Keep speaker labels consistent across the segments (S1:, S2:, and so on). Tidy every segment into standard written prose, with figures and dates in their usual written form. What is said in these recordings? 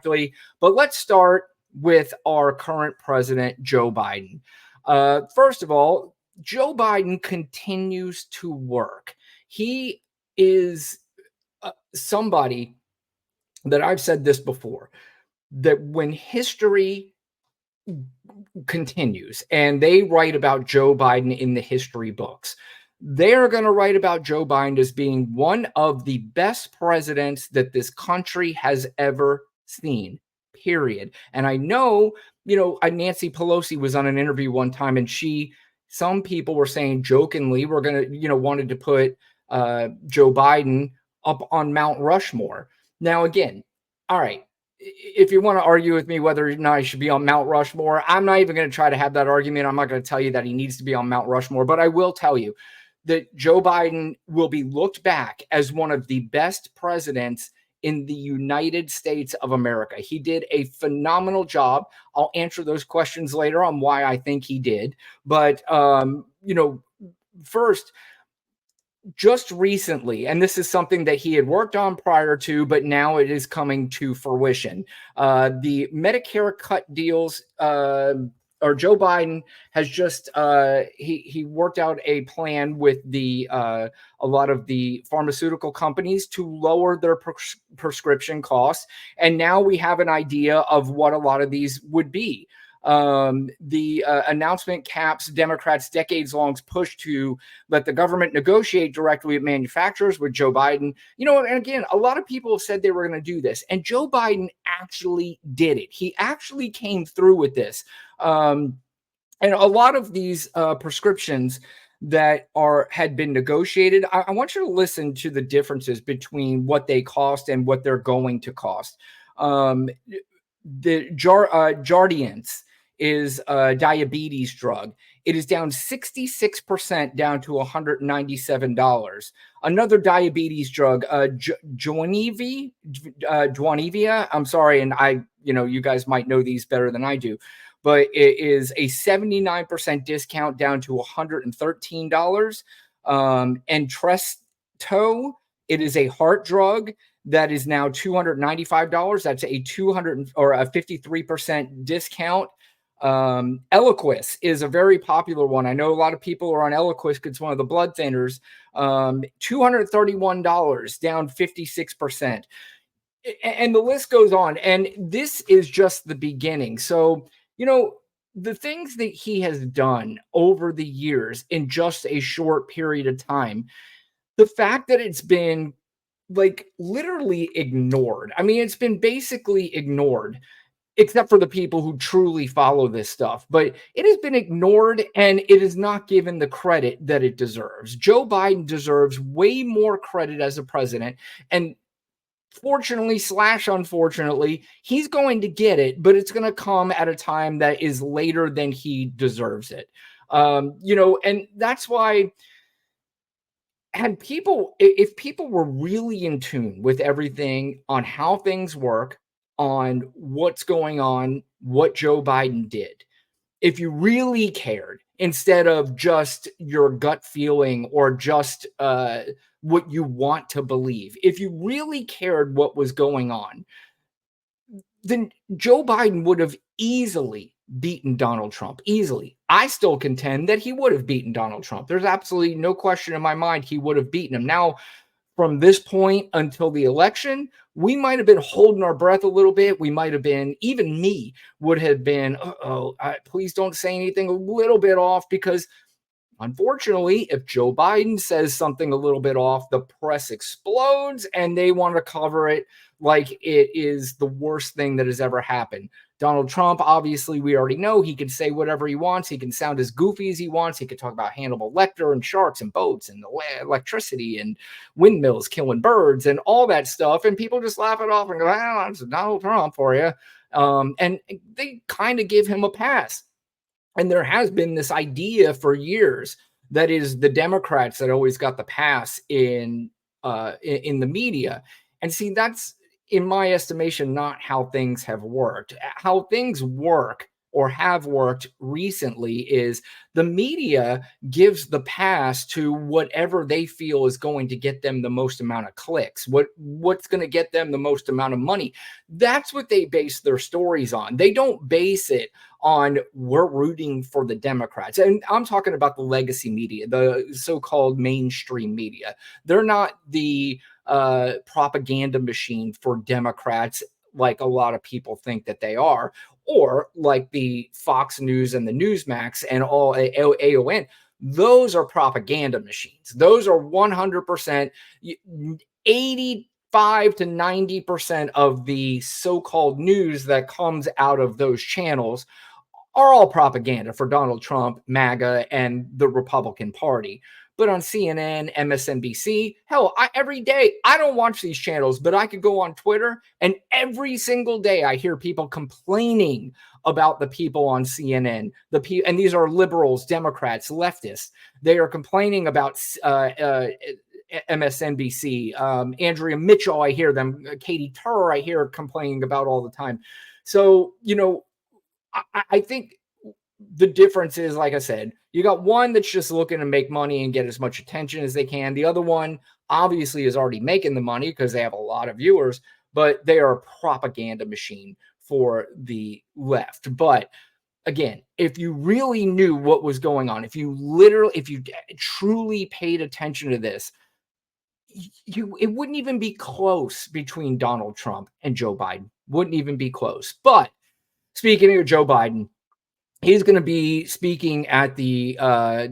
S1: But let's start with our current president, Joe Biden. First of all, Joe Biden continues to work. He is somebody that I've said this before, that when history continues and they write about Joe Biden in the history books, they're going to write about Joe Biden as being one of the best presidents that this country has ever seen, period. And I know, Nancy Pelosi was on an interview one time and some people were saying jokingly, we're going to, wanted to put Joe Biden up on Mount Rushmore. Now, again, all right, if you want to argue with me whether or not he should be on Mount Rushmore, I'm not even going to try to have that argument. I'm not going to tell you that he needs to be on Mount Rushmore, but I will tell you that Joe Biden will be looked back as one of the best presidents in the United States of America. He did a phenomenal job. I'll answer those questions later on why I think he did. But, first, just recently, and this is something that he had worked on prior to, but now it is coming to fruition. The Medicare cut deals, or Joe Biden has just he worked out a plan with a lot of the pharmaceutical companies to lower their prescription costs, and now we have an idea of what a lot of these would be. The announcement caps Democrats' decades-long push to let the government negotiate directly with manufacturers with Joe Biden. And again, a lot of people have said they were going to do this, and Joe Biden actually did it. He actually came through with this. And a lot of these prescriptions that had been negotiated, I want you to listen to the differences between what they cost and what they're going to cost. The Jardiance is a diabetes drug. It is down 66%, down to $197. Another diabetes drug, Dwanivia. I'm sorry, and you guys might know these better than I do, but it is a 79% discount, down to $113. And Tresto, it is a heart drug that is now $295. That's a 53% discount. Eliquis is a very popular one. I know a lot of people are on Eliquis because it's one of the blood thinners. $231, down 56%. And the list goes on. And this is just the beginning. So, the things that he has done over the years in just a short period of time, the fact that it's been literally ignored. I mean, it's been basically ignored, except for the people who truly follow this stuff. But it has been ignored, and it is not given the credit that it deserves. Joe Biden deserves way more credit as a president, and fortunately / unfortunately, he's going to get it, but it's going to come at a time that is later than he deserves it. And that's why if people were really in tune with everything on how things work, on what's going on, what Joe Biden did, if you really cared, instead of just your gut feeling or just what you want to believe, if you really cared what was going on, then Joe Biden would have easily beaten Donald Trump. Easily. I still contend that he would have beaten Donald Trump. There's absolutely no question in my mind he would have beaten him. Now, from this point until the election, we might have been holding our breath a little bit. We might have been, even me would have been, please don't say anything a little bit off, because unfortunately, if Joe Biden says something a little bit off, the press explodes and they want to cover it like it is the worst thing that has ever happened. Donald Trump, obviously, we already know he can say whatever he wants. He can sound as goofy as he wants. He could talk about Hannibal Lecter and sharks and boats and electricity and windmills killing birds and all that stuff. And people just laugh it off and go, that's Donald Trump for you. And they kind of give him a pass. And there has been this idea for years that is the Democrats that always got the pass in the media. And see, that's, in my estimation, not how things have worked. How things work, or have worked recently is the media gives the pass to whatever they feel is going to get them the most amount of clicks, what's going to get them the most amount of money. That's what they base their stories on. They don't base it on we're rooting for the Democrats. And I'm talking about the legacy media, the so-called mainstream media. They're not the propaganda machine for Democrats like a lot of people think that they are, or like the Fox News and the Newsmax and all AON. Those are propaganda machines. Those are 100%, 85 to 90% of the so-called news that comes out of those channels are all propaganda for Donald Trump, MAGA, and the Republican Party. But on CNN, MSNBC, hell, every day, I don't watch these channels, but I could go on Twitter, and every single day I hear people complaining about the people on CNN. And these are liberals, Democrats, leftists. They are complaining about MSNBC. Andrea Mitchell, I hear them. Katie Tur, I hear complaining about all the time. So, I think the difference is, like I said, you got one that's just looking to make money and get as much attention as they can. The other one obviously is already making the money because they have a lot of viewers, but they are a propaganda machine for the left. But again, if you really knew what was going on, if you truly paid attention to this, it wouldn't even be close between Donald Trump and Joe Biden. Wouldn't even be close. But speaking of Joe Biden, he's going to be speaking at the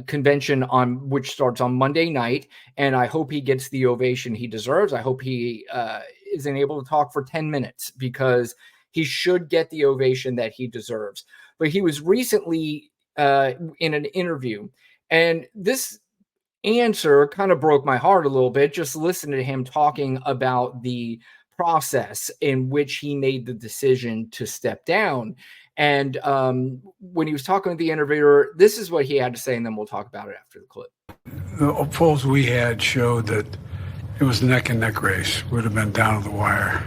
S1: convention which starts on Monday night, and I hope he gets the ovation he deserves. I hope he isn't able to talk for 10 minutes because he should get the ovation that he deserves. But he was recently in an interview, and this answer kind of broke my heart a little bit, just listening to him talking about the process in which he made the decision to step down. And when he was talking with the interviewer, this is what he had to say, and then we'll talk about it after the clip.
S2: The polls we had showed that it was a neck-and-neck race. Would have been down to the wire.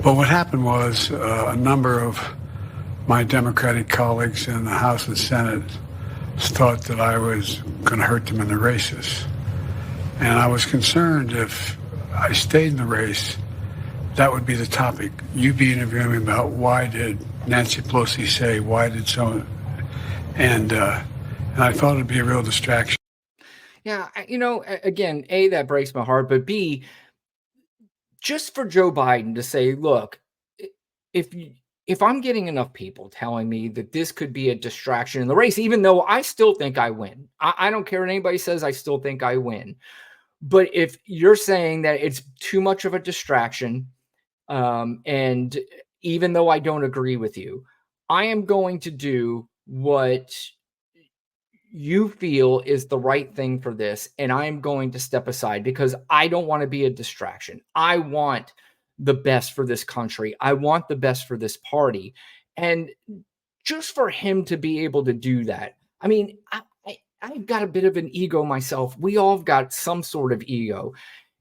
S2: But what happened was a number of my Democratic colleagues in the House and Senate thought that I was going to hurt them in the races. And I was concerned if I stayed in the race, that would be the topic. You'd be interviewing me about why did Nancy Pelosi say, why did so, and I thought it'd be a real distraction.
S1: Yeah, again, A, that breaks my heart, but B, just for Joe Biden to say, look, if I'm getting enough people telling me that this could be a distraction in the race, even though I still think I win, I don't care what anybody says, I still think I win. But if you're saying that it's too much of a distraction, and even though I don't agree with you, I am going to do what you feel is the right thing for this, and I'm going to step aside because I don't want to be a distraction. I want the best for this country. I want the best for this party. And just for him to be able to do that, I mean, I've got a bit of an ego myself. We all have got some sort of ego.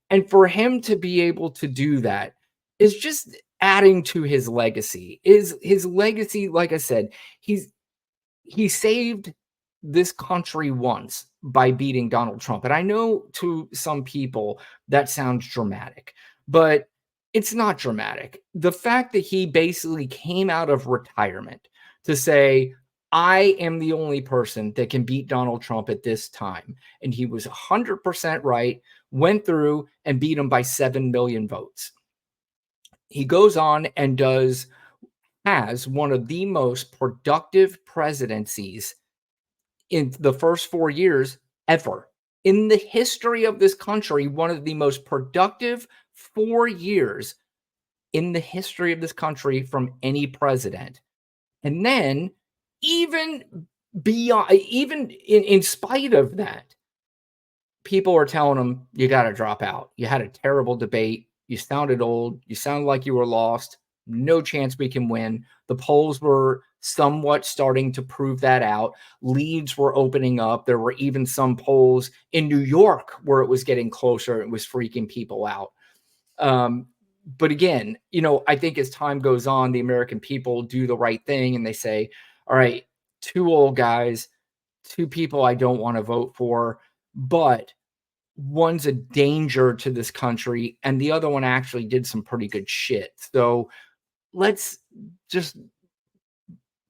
S1: And for him to be able to do that is just adding to his legacy. His legacy, like I said, he saved this country once by beating Donald Trump. And I know to some people that sounds dramatic, but it's not dramatic. The fact that he basically came out of retirement to say, I am the only person that can beat Donald Trump at this time. And he was 100% right, went through and beat him by 7 million votes. He goes on and has one of the most productive presidencies in the first 4 years ever. In the history of this country, one of the most productive 4 years in the history of this country from any president. And then even beyond, even in spite of that, people are telling him, you got to drop out. You had a terrible debate. You sounded old. You sounded like you were lost. No chance we can win. The polls were somewhat starting to prove that out. Leads were opening up. There were even some polls in New York where it was getting closer. It was freaking people out. But again, I think as time goes on, the American people do the right thing and they say, all right, two old guys, two people I don't want to vote for, but one's a danger to this country and the other one actually did some pretty good shit. So let's just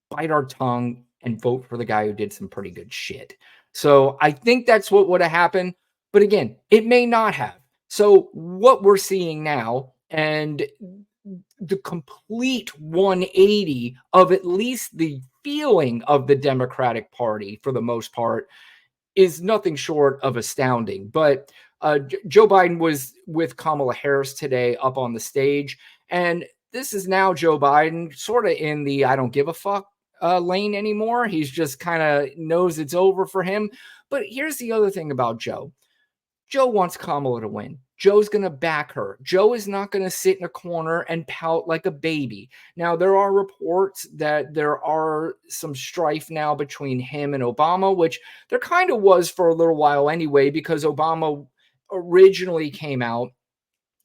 S1: bite our tongue and vote for the guy who did some pretty good shit. So I think that's what would have happened. But again, it may not have. So what we're seeing now and the complete 180 of at least the feeling of the Democratic Party for the most part is nothing short of astounding. But Joe Biden was with Kamala Harris today up on the stage. And this is now Joe Biden sort of in the I don't give a fuck lane anymore. He's just kind of knows it's over for him. But here's the other thing about Joe. Joe wants Kamala to win. Joe's going to back her. Joe is not going to sit in a corner and pout like a baby. Now, there are reports that there are some strife now between him and Obama, which there kind of was for a little while anyway, because Obama originally came out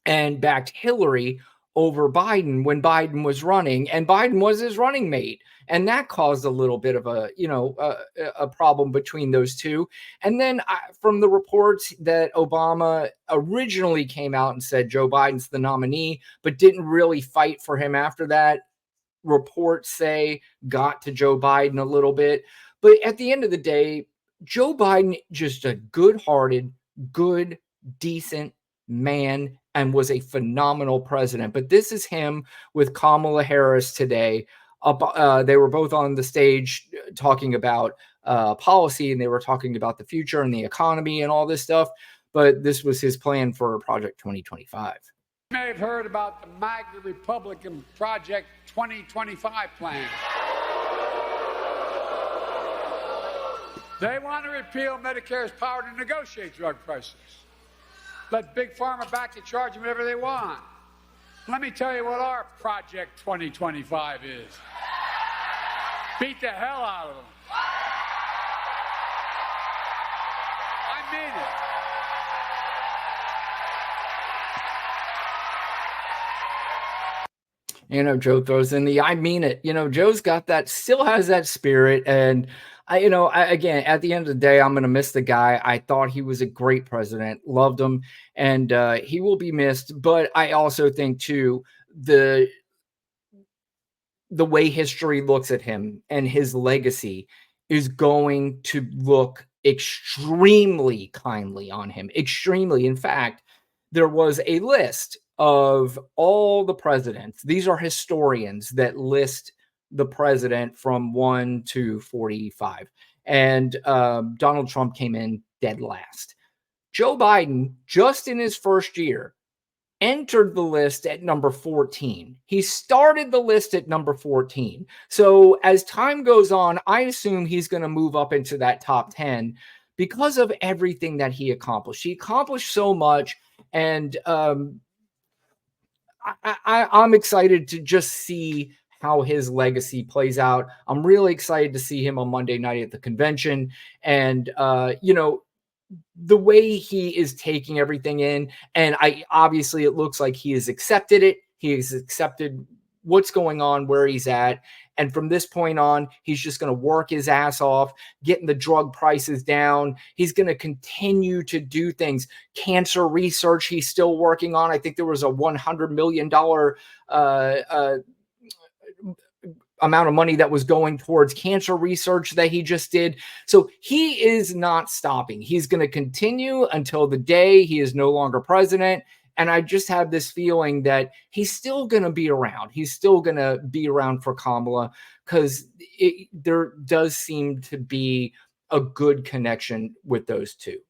S1: and backed Hillary over Biden when Biden was running, and Biden was his running mate. And that caused a little bit of a problem between those two. And then from the reports that Obama originally came out and said Joe Biden's the nominee, but didn't really fight for him after that, reports say got to Joe Biden a little bit. But at the end of the day, Joe Biden, just a good-hearted, good, decent man, and was a phenomenal president. But this is him with Kamala Harris today. They were both on the stage talking about policy, and they were talking about the future and the economy and all this stuff. But this was his plan for Project 2025.
S3: You may have heard about the MAGA Republican Project 2025 plan. They want to repeal Medicare's power to negotiate drug prices. Let Big Pharma back to charge them whatever they want. Let me tell you what our Project 2025 is. Beat the hell out of them. I mean it.
S1: Joe throws in the I mean it. Joe's got that, still has that spirit. And again, at the end of the day, I'm going to miss the guy. I thought he was a great president, loved him, and he will be missed. But I also think, too, the way history looks at him and his legacy is going to look extremely kindly on him. Extremely. In fact, there was a list of all the presidents. These are historians that list the president from 1 to 45. And Donald Trump came in dead last. Joe Biden, just in his first year, entered the list at number 14. He started the list at number 14. So as time goes on, I assume he's going to move up into that top 10 because of everything that he accomplished. He accomplished so much, and I'm excited to just see how his legacy plays out. I'm really excited to see him on Monday night at the convention. And, the way he is taking everything in, and obviously it looks like he has accepted it. He has accepted what's going on, where he's at. And from this point on, he's just going to work his ass off, getting the drug prices down. He's going to continue to do things. Cancer research he's still working on. I think there was a $100 million amount of money that was going towards cancer research that he just did. So he is not stopping. He's going to continue until the day he is no longer president. And I just have this feeling that he's still going to be around. He's still going to be around for Kamala, because there does seem to be a good connection with those two.